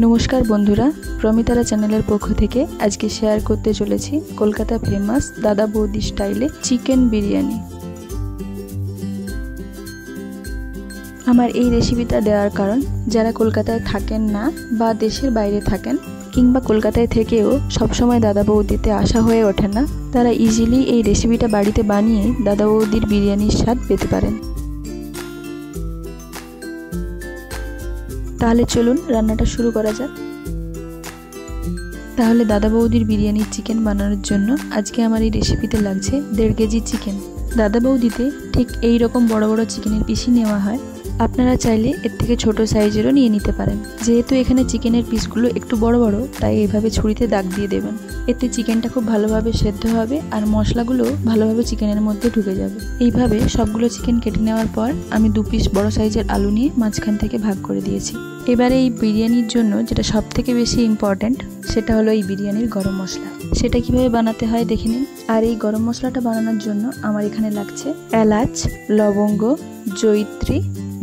নমস্কার বন্ধুরা, প্রমিতারা চ্যানেলের পক্ষ থেকে আজকে শেয়ার করতে চলেছি কলকাতা ফেমাস দাদা বৌদি স্টাইলে চিকেন বিরিয়ানি। আমার এই রেসিপিটা দেওয়ার কারণ, যারা কলকাতায় থাকেন না বা দেশের বাইরে থাকেন কিংবা কলকাতায় থেকেও সবসময় দাদা বৌদিতে আসা হয়ে ওঠে না, তারা ইজিলি এই রেসিপিটা বাড়িতে বানিয়ে দাদা বৌদির বিরিয়ানির স্বাদ পেতে পারেন। তাহলে চলুন রান্নাটা শুরু করা যাক। তাহলে দাদা বৌদির বিরিয়ানির চিকেন বানানোর জন্য আজকে আমার এই রেসিপিতে লাগছে 1.5 কেজি চিকেন। দাদা বৌদিতে ঠিক এই রকম বড় বড় চিকেনের পিসই নেওয়া হয়, আপনারা চাইলে এর থেকে ছোট সাইজেরও নিয়ে নিতে পারেন। যেহেতু এখানে চিকেনের পিসগুলো একটু বড় বড়, তাই এইভাবে ছুরিতে দাগ দিয়ে দেবেন। এতে চিকেনটা খুব ভালোভাবে সেদ্ধ হবে আর মশলাগুলো ভালোভাবে চিকেনের মধ্যে ঢুকে যাবে। এইভাবে সবগুলো চিকেন কেটে নেওয়ার পর আমি 2 পিস বড় সাইজের আলু নিয়ে মাঝখান থেকে ভাগ করে দিয়েছি। এবারে এই বিরিয়ানির জন্য যেটা সব থেকে বেশি ইম্পর্ট্যান্ট, সেটা হলো এই বিরিয়ানির গরম মশলা। সেটা কিভাবে বানাতে হয় দেখে নিন। আর এই গরম মশলাটা বানানোর জন্য আমার এখানে লাগছে এলাচ, লবঙ্গ, জয়িত্রী,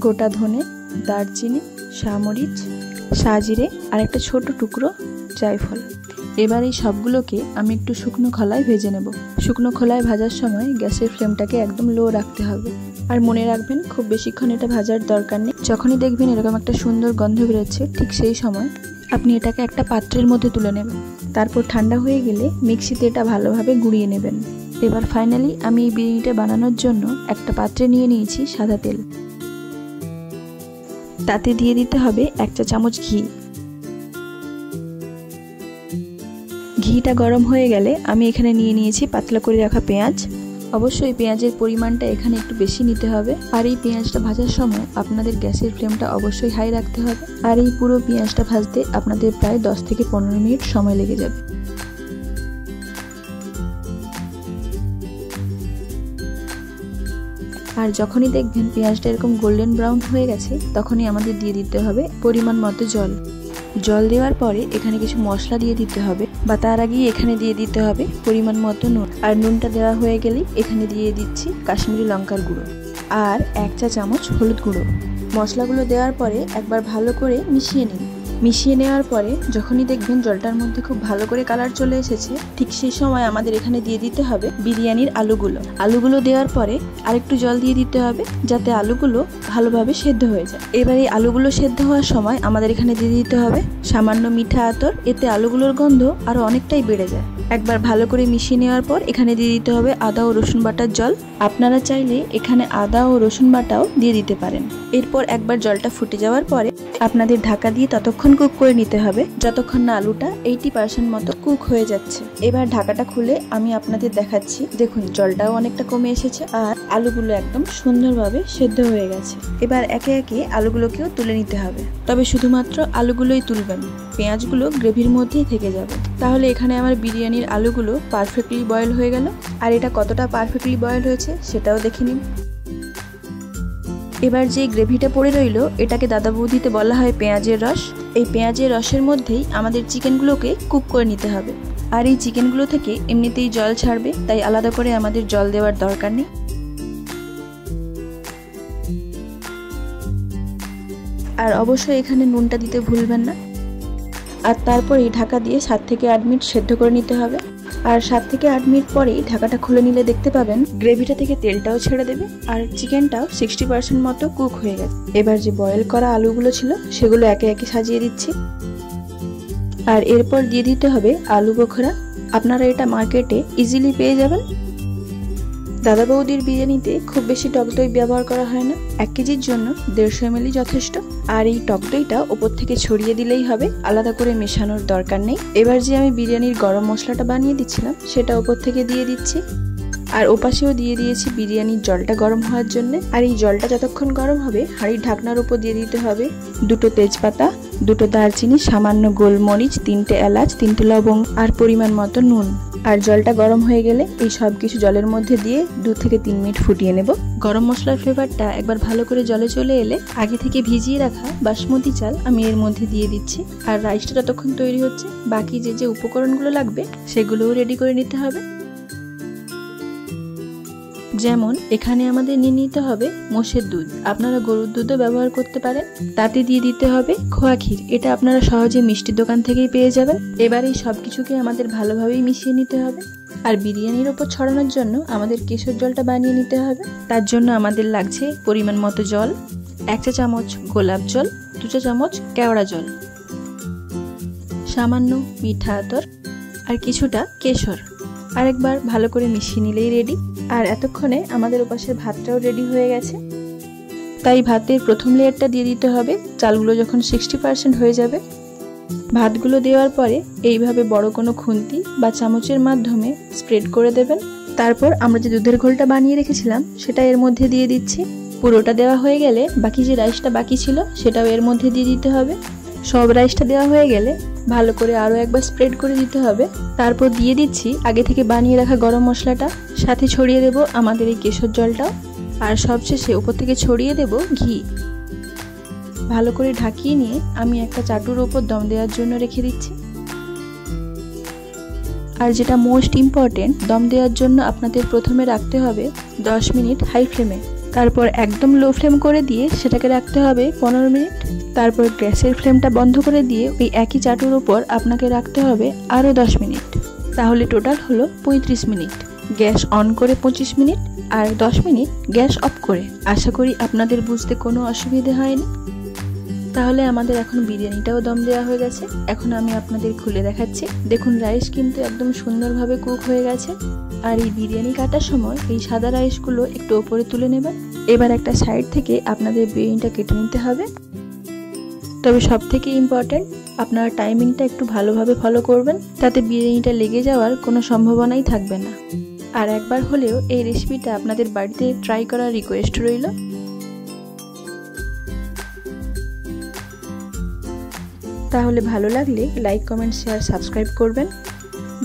গোটা ধনে, দারচিনি, শামরিচ, সাজিরে আর একটা ছোট টুকরো জায়ফল। এবার এই সবগুলোকে আমি একটু শুকনো খোলায় ভেজে নেব। শুকনো খোলায় ভাজার সময় গ্যাসের ফ্লেমটাকে একদম লো রাখতে হবে। আর মনে রাখবেন, খুব বেশিক্ষণ এটা ভাজার দরকার নেই। যখনই দেখবেন এরকম একটা সুন্দর গন্ধ বেরোচ্ছে, ঠিক সেই সময় আপনি এটাকে একটা পাত্রের মধ্যে তুলে নেবেন। তারপর ঠান্ডা হয়ে গেলে মিক্সিতে এটা ভালোভাবে গুঁড়িয়ে নেবেন। এবার ফাইনালি আমি এই বিরিয়ানিটা বানানোর জন্য একটা পাত্রে নিয়ে নিয়েছি সাদা তেল। তাতে দিয়ে দিতে হবে 1 চা চামচ ঘি। ঘিটা গরম হয়ে গেলে আমি এখানে নিয়ে নিয়েছি পাতলা করে রাখা পেঁয়াজ। অবশ্যই পেঁয়াজের পরিমাণটা এখানে একটু বেশি নিতে হবে। আর এই পেঁয়াজটা ভাজার সময় আপনাদের গ্যাসের ফ্লেমটা অবশ্যই হাই রাখতে হবে। আর এই পুরো পেঁয়াজটা ভাজতে আপনাদের প্রায় 10 থেকে 15 মিনিট সময় লেগে যাবে। আর যখনই দেখবেন পেঁয়াজটা এরকম গোল্ডেন ব্রাউন হয়ে গেছে, তখনই আমাদের দিয়ে দিতে হবে পরিমাণ মতো জল। জল দেওয়ার পরে এখানে কিছু মশলা দিয়ে দিতে হবে, বা তার আগেই এখানে দিয়ে দিতে হবে পরিমাণ মতো নুন। আর নুনটা দেওয়া হয়ে গেলেই এখানে দিয়ে দিচ্ছি কাশ্মীরি লঙ্কার গুঁড়ো আর 1 চা চামচ হলুদ গুঁড়ো। মশলাগুলো দেওয়ার পরে একবার ভালো করে মিশিয়ে নিন। মিশিয়ে নেওয়ার পরে যখনই দেখবেন জলটার মধ্যে খুব ভালো করে কালার চলে এসেছে, ঠিক সেই সময় আমাদের এখানে দিয়ে দিতে হবে বিরিয়ানির আলুগুলো। আলুগুলো দেওয়ার পরে আরেকটু জল দিয়ে দিতে হবে, যাতে আলুগুলো ভালোভাবে সেদ্ধ হয়ে যায়। এবার এই আলুগুলো সেদ্ধ হওয়ার সময় আমাদের এখানে দিয়ে দিতে হবে সামান্য মিঠা আতর। এতে আলুগুলোর গন্ধ আরো অনেকটাই বেড়ে যায়। একবার ভালো করে মিশিয়ে নেওয়ার পর এখানে দিয়ে দিতে হবে আদা ও রসুন বাটার জল। আপনারা চাইলে এখানে আদা ও রসুন বাটাও দিয়ে দিতে পারেন। এরপর একবার জলটা ফুটে যাওয়ার পরে আপনাদের ঢাকা দিয়ে ততক্ষণ কুক করে নিতে হবে যতক্ষণ না আলুটা 80% মতো কুক হয়ে যাচ্ছে। এবার ঢাকাটা খুলে আমি আপনাদের দেখাচ্ছি। দেখুন, জলটাও অনেকটা কমে এসেছে আর আলুগুলো একদম সুন্দরভাবে সেদ্ধ হয়ে গেছে। এবার একে একে আলুগুলোকেও তুলে নিতে হবে, তবে শুধুমাত্র আলুগুলোই তুলবেন, পেঁয়াজগুলো গ্রেভির মধ্যেই থেকে যাবে। তাহলে এখানে আমার বিরিয়ানির আলুগুলো পারফেক্টলি বয়েল হয়ে গেল। আর এটা কতটা পারফেক্টলি বয়েল হয়েছে সেটাও দেখে নিন। এবার যে গ্রেভিটা পড়ে রইল, এটাকে দাদা বৌদিতে বলা হয় পেঁয়াজের রস। এই পেঁয়াজের রসের মধ্যেই আমাদের চিকেনগুলোকে কুক করে নিতে হবে। আর এই চিকেনগুলো থেকে এমনিতেই জল ছাড়বে, তাই আলাদা করে আমাদের জল দেওয়ার দরকার নেই। আর অবশ্যই এখানে নুনটা দিতে ভুলবেন না। আর তারপরেই ঢাকা দিয়ে 7 থেকে 8 মিনিট সেদ্ধ করে নিতে হবে। আর 7 থেকে 8 মিনিট পরেই ঢাকাটা খুলে নিলে দেখতে পাবেন গ্রেভিটা থেকে তেলটাও ছেড়ে দেবে আর চিকেনটাও 60% মতো কুক হয়ে গেছে। এবার যে বয়েল করা আলুগুলো ছিল সেগুলো একে একে সাজিয়ে দিচ্ছি। আর এরপর দিয়ে দিতে হবে আলু বোখরা। আপনারা এটা মার্কেটে ইজিলি পেয়ে যাবেন। দাদা বৌদির বিরিয়ানিতে খুব বেশি টক দই ব্যবহার করা হয় না। 1 কেজির জন্য 150 ml যথেষ্ট। আর এই টক দইটা ওপর থেকে ছড়িয়ে দিলেই হবে, আলাদা করে মেশানোর দরকার নেই। এবার যে আমি বিরিয়ানির গরম মশলাটা বানিয়ে দিচ্ছিলাম সেটা ওপর থেকে দিয়ে দিচ্ছি। আর ওপাশেও দিয়ে দিয়েছি বিরিয়ানির জলটা গরম হওয়ার জন্য। আর এই জলটা যতক্ষণ গরম হবে, হাঁড়ির ঢাকনার উপর দিয়ে দিতে হবে 2টো তেজপাতা, 2টো দারচিনি, সামান্য গোলমরিচ, 3টে এলাচ, 3টে লবঙ্গ আর পরিমাণ মতো নুন। আর জলটা গরম হয়ে গেলে এই সব কিছু জলের মধ্যে দিয়ে 2 থেকে 3 মিনিট ফুটিয়ে নেব। গরম মশলার ফ্লেভারটা একবার ভালো করে জলে চলে এলে আগে থেকে ভিজিয়ে রাখা বাসমতি চাল আমি এর মধ্যে দিয়ে দিচ্ছি। আর রাইসটা যতক্ষণ তৈরি হচ্ছে, বাকি যে উপকরণগুলো লাগবে সেগুলোও রেডি করে নিতে হবে। যেমন এখানে আমাদের নিয়ে নিতে হবে মোষের দুধ, আপনারা গরুর দুধও ব্যবহার করতে পারেন। তাতে দিয়ে দিতে হবে খোয়া ক্ষীর, এটা আপনারা সহজে মিষ্টির দোকান থেকেই পেয়ে যাবেন। এবার এই সব কিছুকে আমাদের ভালোভাবেই মিশিয়ে নিতে হবে। আর বিরিয়ানির ওপর ছড়ানোর জন্য আমাদের কেশর জলটা বানিয়ে নিতে হবে। তার জন্য আমাদের লাগছে পরিমাণ মতো জল, 1 চা চামচ গোলাপ জল, 2 চা চামচ কেওড়া জল, সামান্য মিঠা আতর আর কিছুটা কেশর। আরেকবার ভালো করে মিশিয়ে নিলেই রেডি। আর এতক্ষণে আমাদের ওপাশের ভাতটাও রেডি হয়ে গেছে। তাই ভাতের প্রথম লেয়ারটা দিয়ে দিতে হবে চালগুলো যখন 60% হয়ে যাবে। ভাতগুলো দেওয়ার পরে এইভাবে বড় কোনো খুন্তি বা চামচের মাধ্যমে স্প্রেড করে দেবেন। তারপর আমরা যে দুধের ঘোলটা বানিয়ে রেখেছিলাম সেটা এর মধ্যে দিয়ে দিচ্ছি। পুরোটা দেওয়া হয়ে গেলে বাকি যে রাইসটা বাকি ছিল সেটাও এর মধ্যে দিয়ে দিতে হবে। সব রাইসটা দেওয়া হয়ে গেলে ভালো করে আরও একবার স্প্রেড করে দিতে হবে। তারপর দিয়ে দিচ্ছি আগে থেকে বানিয়ে রাখা গরম মশলাটা, সাথে ছড়িয়ে দেব আমাদের এই কেশর জলটাও, আর সবশেষে উপর থেকে ছড়িয়ে দেব ঘি। ভালো করে ঢাকিয়ে নিয়ে আমি একটা চাটুর ওপর দম দেওয়ার জন্য রেখে দিচ্ছি। আর যেটা মোস্ট ইম্পর্টেন্ট, দম দেওয়ার জন্য আপনাদের প্রথমে রাখতে হবে 10 মিনিট হাই ফ্লেমে, তারপর একদম লো ফ্লেম করে দিয়ে সেটাকে রাখতে হবে 15 মিনিট। তারপর গ্যাসের ফ্লেমটা বন্ধ করে দিয়ে ওই একই চাটুর উপর আপনাকে রাখতে হবে আরও 10 মিনিট। তাহলে টোটাল হলো 35 মিনিট। গ্যাস অন করে 25 মিনিট আর 10 মিনিট গ্যাস অফ করে। আশা করি আপনাদের বুঝতে কোনো অসুবিধে হয়নি। তাহলে আমাদের এখন বিরিয়ানিটাও দম দেওয়া হয়ে গেছে। এখন আমি আপনাদের খুলে দেখাচ্ছি। দেখুন রাইস কিন্তু একদম সুন্দরভাবে কুক হয়ে গেছে। আর এই বিরিয়ানি কাটার সময় এই সাদা রাইসগুলো একটু ওপরে তুলে নেবেন। এবার একটা সাইড থেকে আপনাদের বিরিয়ানিটা কেটে নিতে হবে। তবে সব থেকে ইম্পর্টেন্ট, আপনারা টাইমিংটা একটু ভালোভাবে ফলো করবেন, তাতে বিরিয়ানিটা লেগে যাওয়ার কোনো সম্ভাবনাই থাকবে না। আর একবার হলেও এই রেসিপিটা আপনাদের বাড়িতে ট্রাই করার রিকোয়েস্ট রইল। তাহলে ভালো লাগলে লাইক, কমেন্ট, শেয়ার, সাবস্ক্রাইব করবেন।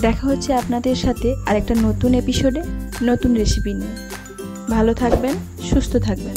দেখা হচ্ছে আপনাদের সাথে আরেকটা নতুন এপিসোডে নতুন রেসিপি নিয়ে। ভালো থাকবেন, সুস্থ থাকবেন।